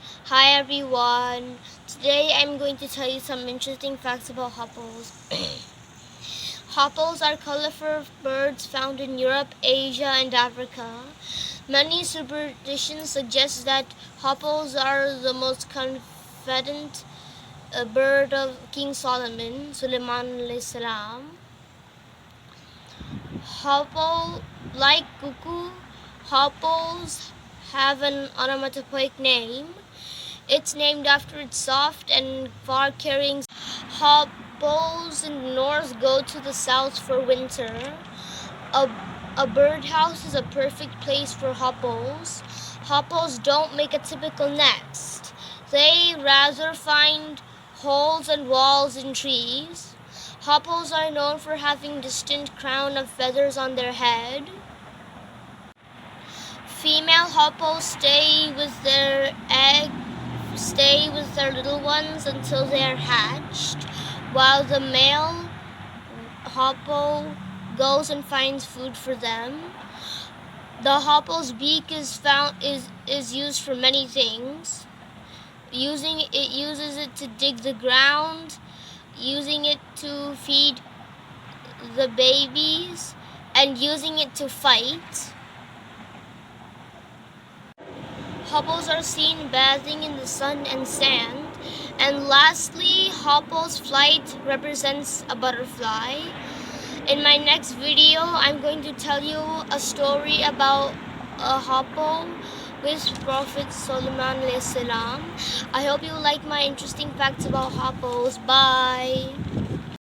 Hi everyone. Today I'm going to tell you some interesting facts about hoppoes. Hoppoes are colorful birds found in Europe, Asia, and Africa. Many superstitions suggest that hoppoes are the most confident bird of King Suleiman alayhi salam. Hoppo, like cuckoo, hoppoes have an onomatopoeic name. It's named after its soft and far-carrying. Hoppoes in the north go to the south for winter. A, a birdhouse is a perfect place for hoppoes. Hoppoes don't make a typical nest. They rather find holes and walls in trees. Hoppoes are known for having distinct crown of feathers on their head. Female hoppoes stay with their little ones until they are hatched, while the male hoppo goes and finds food for them. The hoppo's beak is used for many things. It uses it to dig the ground, using it to feed the babies, and using it to fight. Hoppoes are seen bathing in the sun and sand. And lastly, Hoppo's flight represents a butterfly. In my next video, I'm going to tell you a story about a Hoppo with Prophet Solomon alayhi salam. I hope you like my interesting facts about Hoppos. Bye!